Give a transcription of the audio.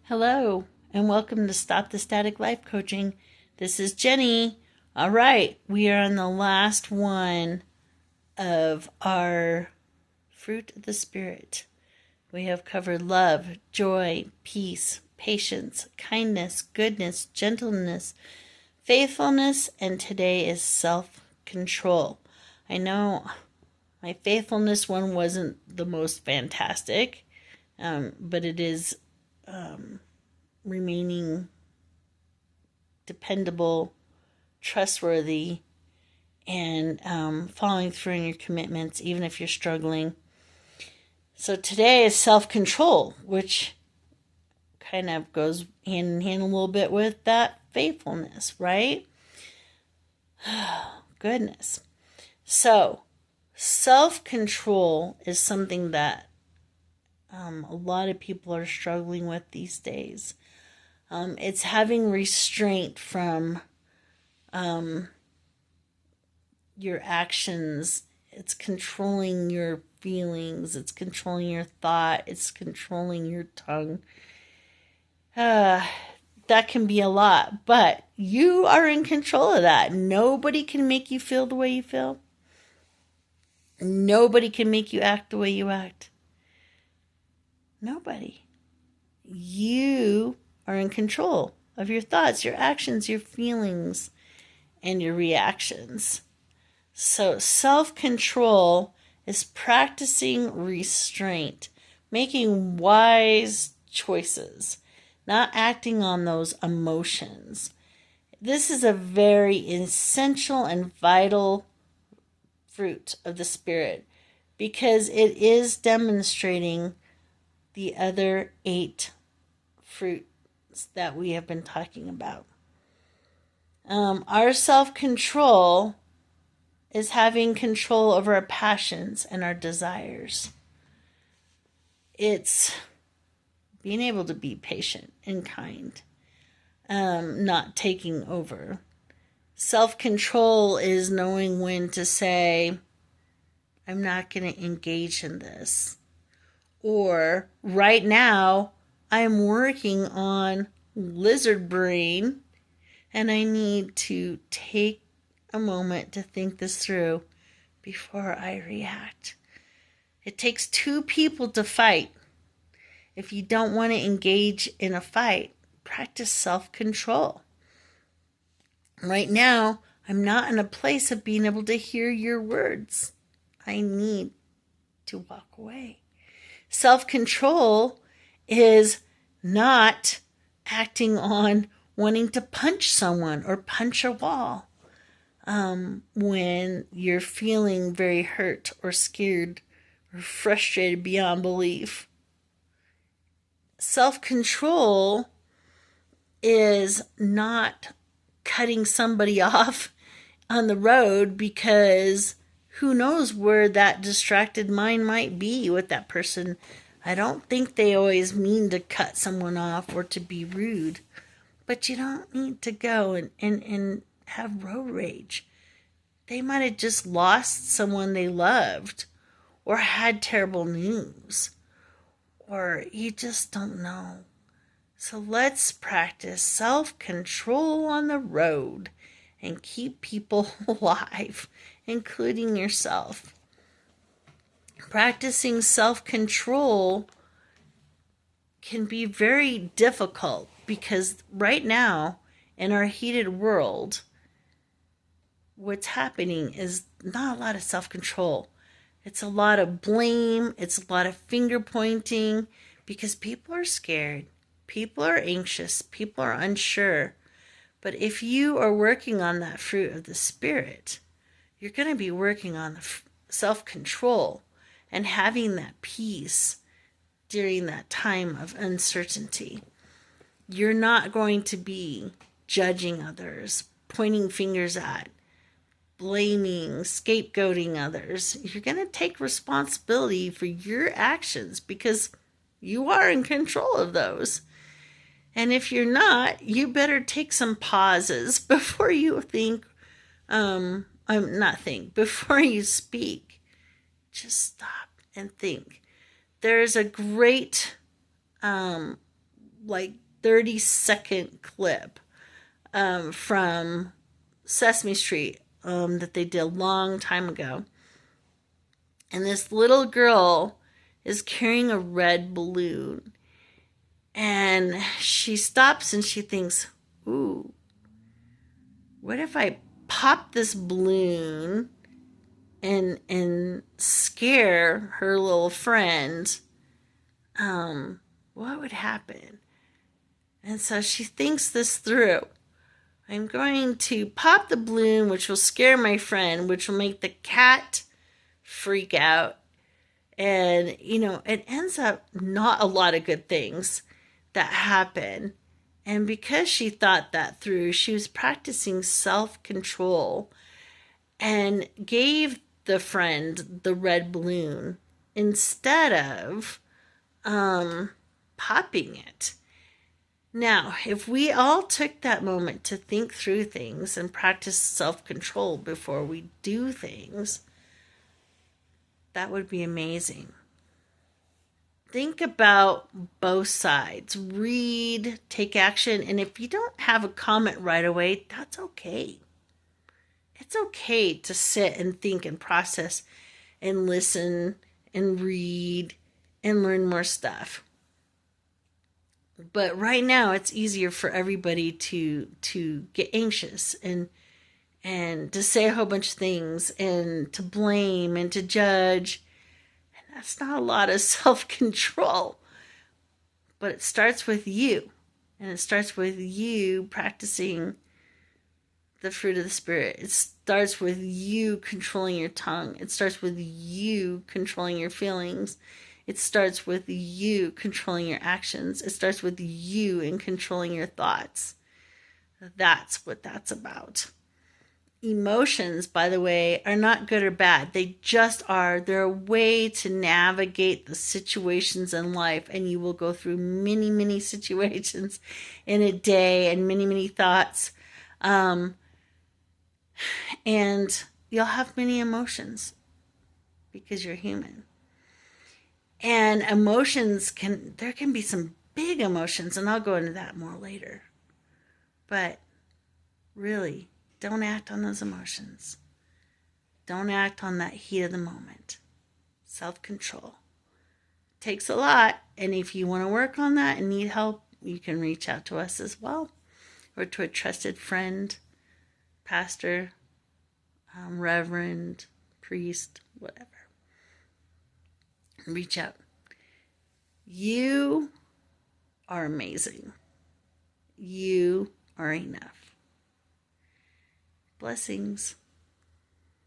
Hello, and welcome to Stop the Static Life Coaching. This is Jenny. All right, we are on the last one of our fruit of the Spirit. We have covered love, joy, peace, patience, kindness, goodness, gentleness, faithfulness, and today is self-control. I know my faithfulness one wasn't the most fantastic, but it is remaining dependable, trustworthy, and following through on your commitments, even if you're struggling. So today is self-control, which kind of goes hand in hand a little bit with that faithfulness, right? Goodness. So self-control is something that a lot of people are struggling with these days. It's having restraint from your actions. It's controlling your feelings. It's controlling your thought. It's controlling your tongue. That can be a lot, but you are in control of that. Nobody can make you feel the way you feel. Nobody can make you act the way you act. Nobody. You are in control of your thoughts, your actions, your feelings, and your reactions. So self-control is practicing restraint, making wise choices, not acting on those emotions. This is a very essential and vital fruit of the Spirit because it is demonstrating the other 8 fruits that we have been talking about. Our self-control is having control over our passions and our desires. It's being able to be patient and kind, not taking over. Self-control is knowing when to say, I'm not going to engage in this. Or right now, I'm working on lizard brain and I need to take a moment to think this through before I react. It takes 2 people to fight. If you don't want to engage in a fight, practice self-control. Right now, I'm not in a place of being able to hear your words. I need to walk away. Self-control is not acting on wanting to punch someone or punch a wall when you're feeling very hurt or scared or frustrated beyond belief. Self-control is not cutting somebody off on the road because who knows where that distracted mind might be with that person. I don't think they always mean to cut someone off or to be rude, but you don't need to go and have road rage. They might have just lost someone they loved or had terrible news, or you just don't know. So let's practice self-control on the road and keep people alive, including yourself. Practicing self-control can be very difficult because right now in our heated world, what's happening is not a lot of self-control. It's a lot of blame. It's a lot of finger pointing because people are scared. People are anxious. People are unsure. But if you are working on that fruit of the Spirit, you're going to be working on the self-control and having that peace during that time of uncertainty. You're not going to be judging others, pointing fingers at, blaming, scapegoating others. You're going to take responsibility for your actions because you are in control of those. And if you're not, you better take some pauses before you think, before you speak. Just stop and think. There's a great like 30-second clip from Sesame Street that they did a long time ago. And this little girl is carrying a red balloon. And she stops and she thinks, ooh, what if I pop this balloon and scare her little friend? What would happen? And so she thinks this through. I'm going to pop the balloon, which will scare my friend, which will make the cat freak out. And, it ends up not a lot of good things that happen. And because she thought that through, she was practicing self-control and gave the friend the red balloon instead of popping it. Now, if we all took that moment to think through things and practice self-control before we do things, that would be amazing. Think about both sides. Read, take action, and if you don't have a comment right away, that's okay. It's okay to sit and think and process and listen and read and learn more stuff. But right now it's easier for everybody to get anxious and to say a whole bunch of things and to blame and to judge. And that's not a lot of self-control. But it starts with you. And it starts with you practicing the fruit of the Spirit. It starts with you controlling your tongue. It starts with you controlling your feelings. It starts with you controlling your actions. It starts with you in controlling your thoughts. That's what that's about. Emotions, by the way, are not good or bad. They just are. They're a way to navigate the situations in life, and you will go through many, many situations in a day and many, many thoughts. And you'll have many emotions because you're human. And there can be some big emotions, and I'll go into that more later. But really, don't act on those emotions. Don't act on that heat of the moment. Self-control takes a lot, and if you want to work on that and need help, you can reach out to us as well, or to a trusted friend, pastor, reverend, priest, whatever. Reach out. You are amazing. You are enough. Blessings.